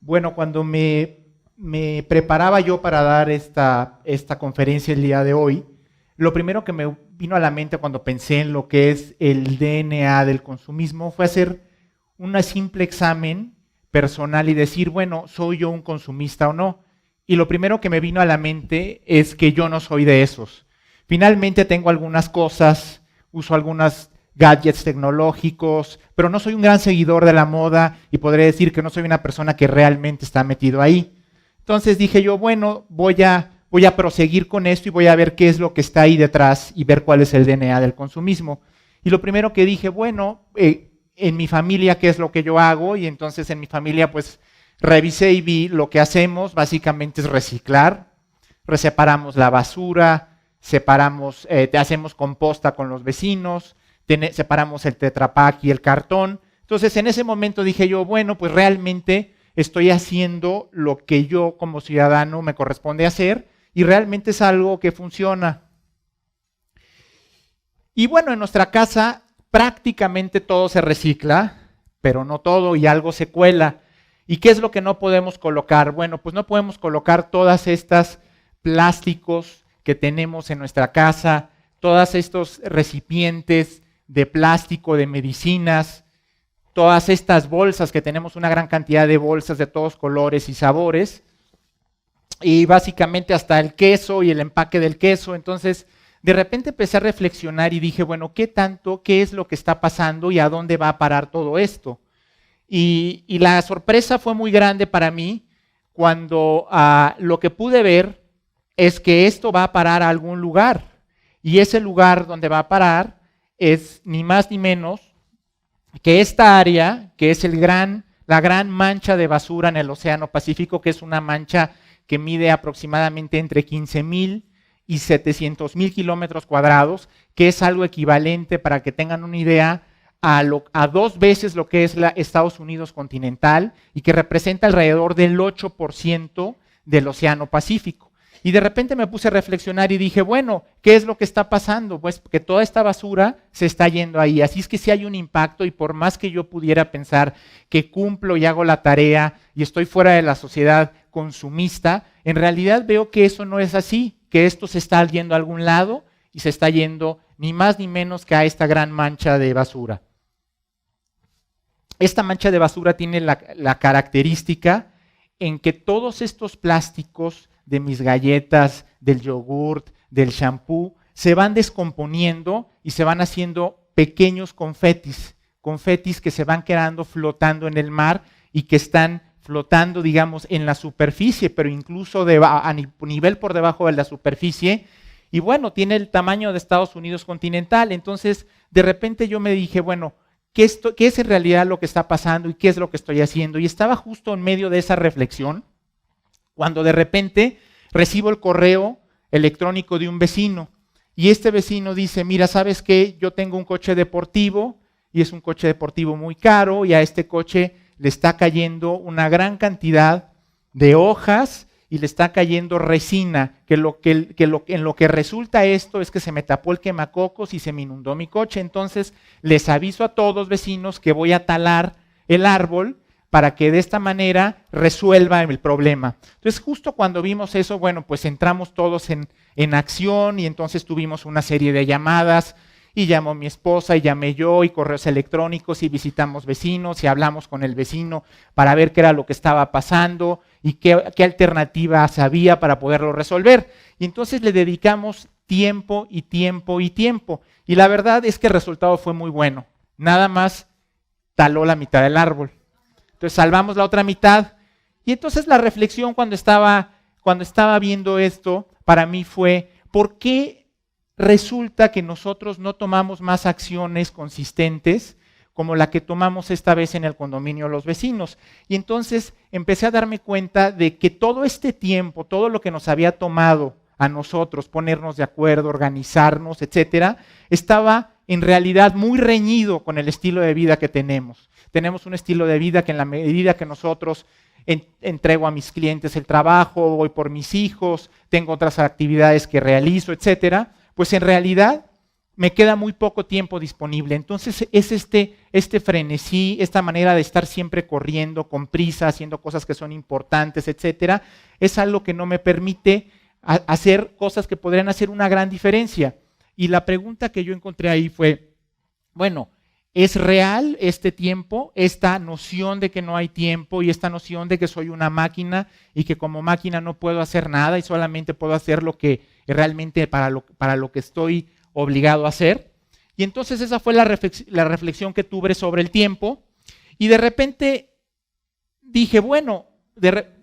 Bueno, cuando me preparaba yo para dar esta conferencia el día de hoy, lo primero que me vino a la mente cuando pensé en lo que es el DNA del consumismo fue hacer un simple examen personal y decir, bueno, ¿soy yo un consumista o no? Y lo primero que me vino a la mente es que yo no soy de esos. Finalmente tengo algunas cosas, uso algunos gadgets tecnológicos, pero no soy un gran seguidor de la moda y podré decir que no soy una persona que realmente está metido ahí. Entonces dije yo, bueno, voy a proseguir con esto y voy a ver qué es lo que está ahí detrás y ver cuál es el DNA del consumismo. Y lo primero que dije, bueno, en mi familia, ¿qué es lo que yo hago? Y entonces en mi familia, pues, revisé y vi lo que hacemos, básicamente es reciclar, separamos la basura, hacemos composta con los vecinos, separamos el Tetra Pak y el cartón. Entonces en ese momento dije yo, bueno, pues realmente estoy haciendo lo que yo como ciudadano me corresponde hacer y realmente es algo que funciona. Y bueno, en nuestra casa prácticamente todo se recicla, pero no todo y algo se cuela. ¿Y qué es lo que no podemos colocar? Bueno, pues no podemos colocar todas estas plásticos que tenemos en nuestra casa, todos estos recipientes de plástico, de medicinas, todas estas bolsas que tenemos una gran cantidad de bolsas de todos colores y sabores, y básicamente hasta el queso y el empaque del queso. Entonces, de repente empecé a reflexionar y dije, bueno, ¿qué es lo que está pasando y a dónde va a parar todo esto? Y la sorpresa fue muy grande para mí cuando lo que pude ver es que esto va a parar a algún lugar. Y ese lugar donde va a parar es ni más ni menos que esta área, que es la gran mancha de basura en el Océano Pacífico, que es una mancha que mide aproximadamente entre 15,000 y 700,000 kilómetros cuadrados, que es algo equivalente, para que tengan una idea, a 2 veces lo que es Estados Unidos continental y que representa alrededor del 8% del Océano Pacífico. Y de repente me puse a reflexionar y dije, bueno, ¿qué es lo que está pasando? Pues que toda esta basura se está yendo ahí. Así es que sí hay un impacto y por más que yo pudiera pensar que cumplo y hago la tarea y estoy fuera de la sociedad consumista, en realidad veo que eso no es así, que esto se está yendo a algún lado y se está yendo ni más ni menos que a esta gran mancha de basura. Esta mancha de basura tiene la característica en que todos estos plásticos de mis galletas, del yogurt, del shampoo, se van descomponiendo y se van haciendo pequeños confetis que se van quedando flotando en el mar y que están flotando, digamos, en la superficie, pero incluso a nivel por debajo de la superficie. Y bueno, tiene el tamaño de Estados Unidos continental. Entonces, de repente yo me dije, bueno, ¿qué es en realidad lo que está pasando y qué es lo que estoy haciendo? Y estaba justo en medio de esa reflexión cuando de repente recibo el correo electrónico de un vecino y este vecino dice, mira, ¿sabes qué? Yo tengo un coche deportivo y es un coche deportivo muy caro y a este coche le está cayendo una gran cantidad de hojas y le está cayendo resina, en lo que resulta esto es que se me tapó el quemacocos y se me inundó mi coche. Entonces les aviso a todos vecinos que voy a talar el árbol para que de esta manera resuelva el problema. Entonces, justo cuando vimos eso, bueno, pues entramos todos en acción y entonces tuvimos una serie de llamadas y llamó mi esposa y llamé yo y correos electrónicos y visitamos vecinos y hablamos con el vecino para ver qué era lo que estaba pasando y qué alternativas había para poderlo resolver. Y entonces le dedicamos tiempo y tiempo y tiempo. Y la verdad es que el resultado fue muy bueno. Nada más taló la mitad del árbol. Entonces salvamos la otra mitad. Y entonces la reflexión cuando estaba viendo esto para mí fue, ¿por qué resulta que nosotros no tomamos más acciones consistentes como la que tomamos esta vez en el condominio los vecinos? Y entonces empecé a darme cuenta de que todo este tiempo, todo lo que nos había tomado a nosotros ponernos de acuerdo, organizarnos, etcétera, estaba en realidad muy reñido con el estilo de vida que tenemos. Tenemos un estilo de vida que en la medida que nosotros entrego a mis clientes el trabajo, voy por mis hijos, tengo otras actividades que realizo, etcétera, pues en realidad me queda muy poco tiempo disponible. Entonces es este frenesí, esta manera de estar siempre corriendo, con prisa, haciendo cosas que son importantes, etcétera, es algo que no me permite hacer cosas que podrían hacer una gran diferencia. Y la pregunta que yo encontré ahí fue, bueno, ¿es real este tiempo, esta noción de que no hay tiempo y esta noción de que soy una máquina y que como máquina no puedo hacer nada y solamente puedo hacer lo que realmente para lo que estoy obligado a hacer? Y entonces esa fue la reflexión que tuve sobre el tiempo y de repente dije, bueno,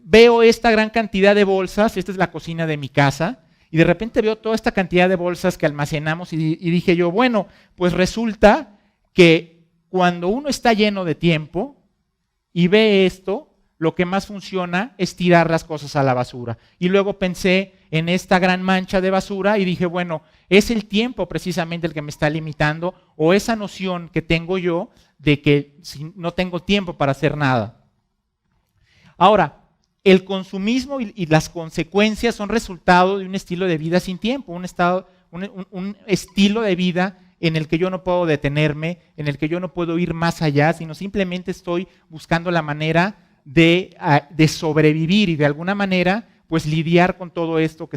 veo esta gran cantidad de bolsas, esta es la cocina de mi casa, y de repente veo toda esta cantidad de bolsas que almacenamos y dije yo, bueno, pues resulta que cuando uno está lleno de tiempo y ve esto, lo que más funciona es tirar las cosas a la basura. Y luego pensé en esta gran mancha de basura y dije, bueno, es el tiempo precisamente el que me está limitando o esa noción que tengo yo de que no tengo tiempo para hacer nada. Ahora, el consumismo y las consecuencias son resultado de un estilo de vida sin tiempo, un estilo de vida en el que yo no puedo detenerme, en el que yo no puedo ir más allá, sino simplemente estoy buscando la manera de sobrevivir y de alguna manera pues lidiar con todo esto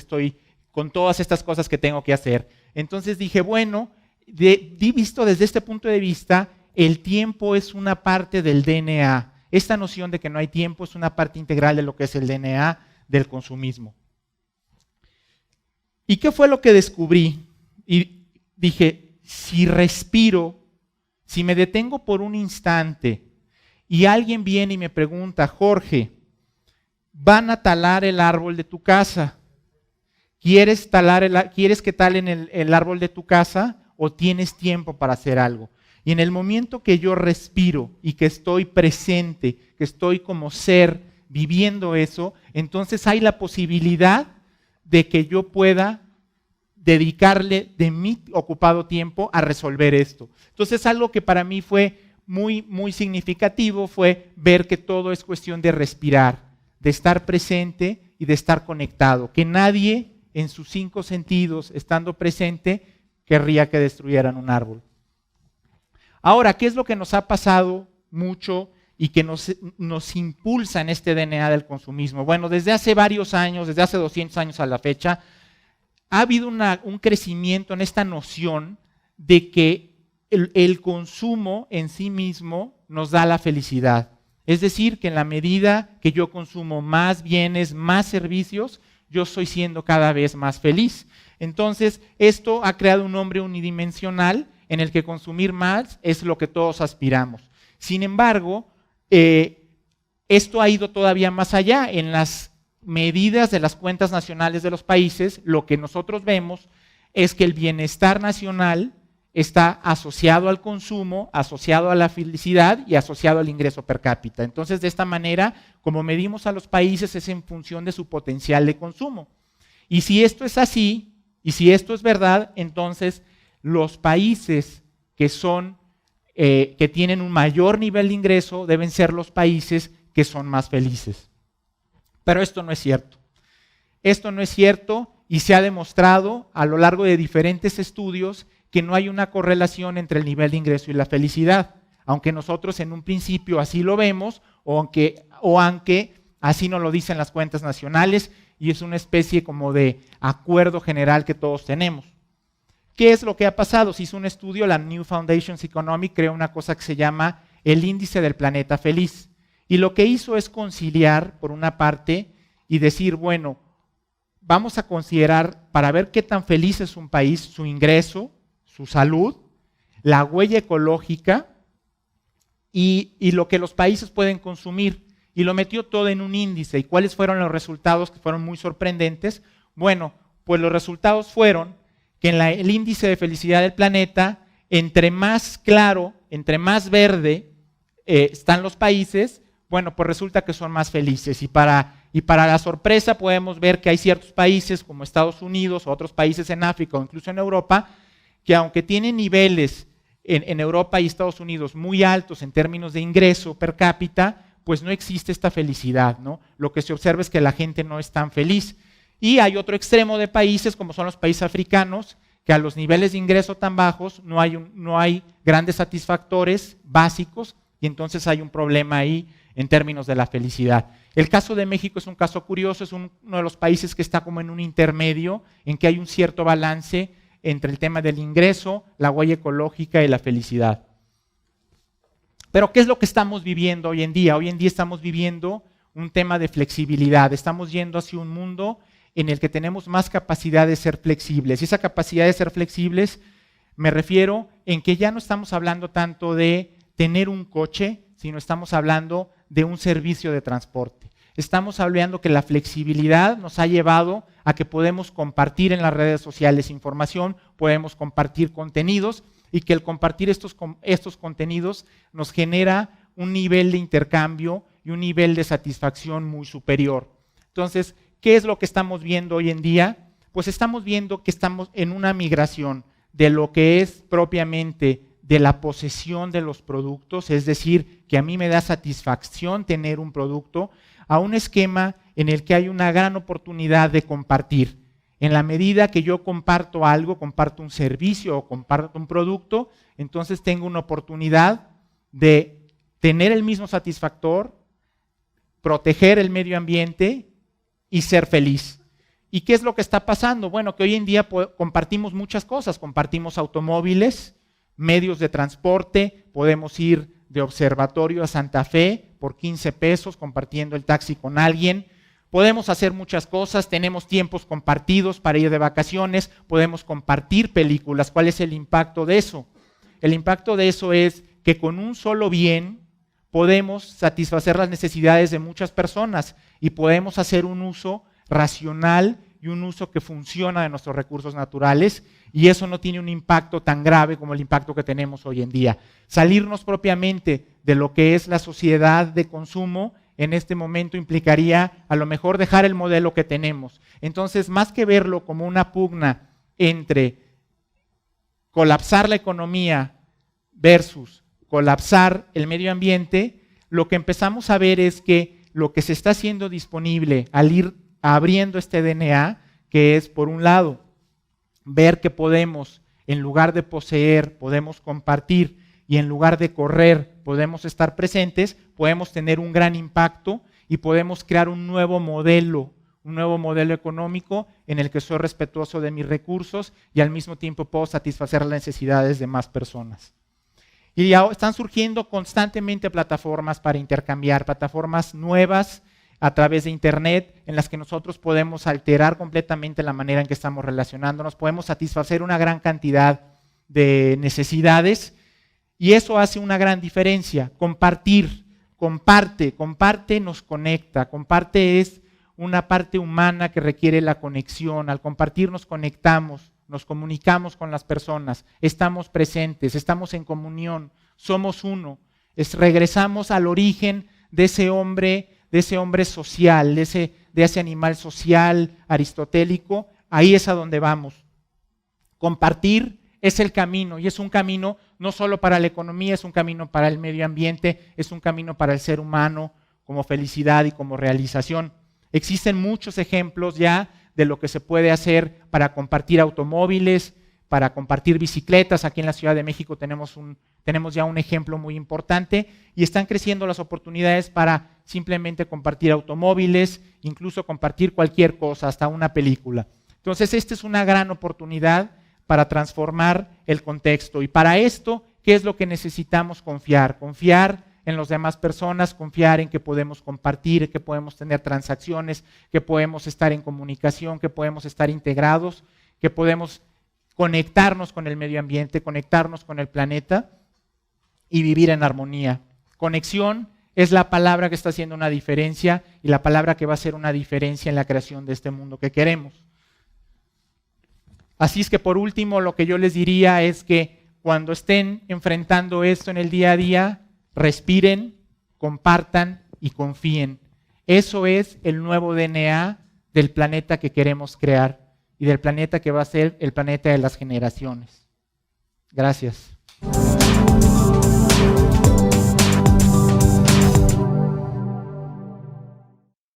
con todas estas cosas que tengo que hacer. Entonces dije, bueno, visto desde este punto de vista, el tiempo es una parte del DNA. Esta noción de que no hay tiempo es una parte integral de lo que es el DNA del consumismo. ¿Y qué fue lo que descubrí? Y dije, si respiro, si me detengo por un instante y alguien viene y me pregunta, Jorge, van a talar el árbol de tu casa. ¿Quieres que talen el árbol de tu casa o tienes tiempo para hacer algo? Y en el momento que yo respiro y que estoy presente, que estoy como ser viviendo eso, entonces hay la posibilidad de que yo pueda dedicarle de mi ocupado tiempo a resolver esto. Entonces algo que para mí fue muy, muy significativo fue ver que todo es cuestión de respirar, de estar presente y de estar conectado, que nadie en sus 5 sentidos, estando presente, querría que destruyeran un árbol. Ahora, ¿qué es lo que nos ha pasado mucho y que nos impulsa en este DNA del consumismo? Bueno, desde hace varios años, desde hace 200 años a la fecha, ha habido un crecimiento en esta noción de que el consumo en sí mismo nos da la felicidad. Es decir, que en la medida que yo consumo más bienes, más servicios, yo estoy siendo cada vez más feliz. Entonces, esto ha creado un hombre unidimensional en el que consumir más es lo que todos aspiramos. Sin embargo, esto ha ido todavía más allá. En las medidas de las cuentas nacionales de los países, lo que nosotros vemos es que el bienestar nacional está asociado al consumo, asociado a la felicidad y asociado al ingreso per cápita. Entonces, de esta manera, como medimos a los países, es en función de su potencial de consumo. Y si esto es así, y si esto es verdad, entonces los países que tienen un mayor nivel de ingreso deben ser los países que son más felices. Pero esto no es cierto. Esto no es cierto y se ha demostrado a lo largo de diferentes estudios que no hay una correlación entre el nivel de ingreso y la felicidad, aunque nosotros en un principio así lo vemos o aunque así nos lo dicen las cuentas nacionales y es una especie como de acuerdo general que todos tenemos. ¿Qué es lo que ha pasado? Se hizo un estudio, la New Foundations Economic creó una cosa que se llama el índice del planeta feliz. Y lo que hizo es conciliar, por una parte, y decir, bueno, vamos a considerar, para ver qué tan feliz es un país, su ingreso, su salud, la huella ecológica y lo que los países pueden consumir. Y lo metió todo en un índice. ¿Y cuáles fueron los resultados que fueron muy sorprendentes? Bueno, pues los resultados fueron que en el índice de felicidad del planeta, entre más claro, entre más verde están los países, bueno, pues resulta que son más felices. Y para la sorpresa podemos ver que hay ciertos países como Estados Unidos o otros países en África o incluso en Europa, que aunque tienen niveles en Europa y Estados Unidos muy altos en términos de ingreso per cápita, pues no existe esta felicidad, ¿no? Lo que se observa es que la gente no es tan feliz. Y hay otro extremo de países, como son los países africanos, que a los niveles de ingreso tan bajos no hay grandes satisfactores básicos y entonces hay un problema ahí en términos de la felicidad. El caso de México es un caso curioso, es uno de los países que está como en un intermedio, en que hay un cierto balance entre el tema del ingreso, la huella ecológica y la felicidad. Pero ¿qué es lo que estamos viviendo hoy en día? Hoy en día estamos viviendo un tema de flexibilidad, estamos yendo hacia un mundo en el que tenemos más capacidad de ser flexibles. Y esa capacidad de ser flexibles me refiero en que ya no estamos hablando tanto de tener un coche, sino estamos hablando de un servicio de transporte. Estamos hablando que la flexibilidad nos ha llevado a que podemos compartir en las redes sociales información, podemos compartir contenidos y que el compartir estos contenidos nos genera un nivel de intercambio y un nivel de satisfacción muy superior. Entonces, ¿qué es lo que estamos viendo hoy en día? Pues estamos viendo que estamos en una migración de lo que es propiamente de la posesión de los productos, es decir, que a mí me da satisfacción tener un producto, a un esquema en el que hay una gran oportunidad de compartir. En la medida que yo comparto algo, comparto un servicio o comparto un producto, entonces tengo una oportunidad de tener el mismo satisfactor, proteger el medio ambiente y ser feliz. ¿Y qué es lo que está pasando? Bueno, que hoy en día compartimos muchas cosas, compartimos automóviles, medios de transporte, podemos ir de Observatorio a Santa Fe por 15 pesos compartiendo el taxi con alguien, podemos hacer muchas cosas, tenemos tiempos compartidos para ir de vacaciones, podemos compartir películas. ¿Cuál es el impacto de eso? El impacto de eso es que con un solo bien podemos satisfacer las necesidades de muchas personas y podemos hacer un uso racional y un uso que funciona de nuestros recursos naturales, y eso no tiene un impacto tan grave como el impacto que tenemos hoy en día. Salirnos propiamente de lo que es la sociedad de consumo en este momento implicaría a lo mejor dejar el modelo que tenemos. Entonces, más que verlo como una pugna entre colapsar la economía versus colapsar el medio ambiente, lo que empezamos a ver es que lo que se está haciendo disponible al ir abriendo este DNA, que es, por un lado, ver que podemos, en lugar de poseer, podemos compartir, y en lugar de correr, podemos estar presentes, podemos tener un gran impacto y podemos crear un nuevo modelo económico en el que soy respetuoso de mis recursos y al mismo tiempo puedo satisfacer las necesidades de más personas. Y ya están surgiendo constantemente plataformas para intercambiar, plataformas nuevas a través de Internet en las que nosotros podemos alterar completamente la manera en que estamos relacionándonos, podemos satisfacer una gran cantidad de necesidades y eso hace una gran diferencia. Compartir, comparte nos conecta, comparte es una parte humana que requiere la conexión. Al compartir nos conectamos, nos comunicamos con las personas, estamos presentes, estamos en comunión, somos uno. Regresamos al origen de ese hombre social, de ese animal social aristotélico. Ahí es a donde vamos. Compartir es el camino, y es un camino no solo para la economía, es un camino para el medio ambiente, es un camino para el ser humano como felicidad y como realización. Existen muchos ejemplos ya de lo que se puede hacer para compartir automóviles, para compartir bicicletas. Aquí en la Ciudad de México tenemos ya un ejemplo muy importante y están creciendo las oportunidades para simplemente compartir automóviles, incluso compartir cualquier cosa, hasta una película. Entonces, esta es una gran oportunidad para transformar el contexto. Y para esto, ¿qué es lo que necesitamos confiar? Confiar en las demás personas, confiar en que podemos compartir, que podemos tener transacciones, que podemos estar en comunicación, que podemos estar integrados, que podemos conectarnos con el medio ambiente, conectarnos con el planeta y vivir en armonía. Conexión es la palabra que está haciendo una diferencia y la palabra que va a hacer una diferencia en la creación de este mundo que queremos. Así es que por último lo que yo les diría es que cuando estén enfrentando esto en el día a día, respiren, compartan y confíen. Eso es el nuevo DNA del planeta que queremos crear y del planeta que va a ser el planeta de las generaciones. Gracias.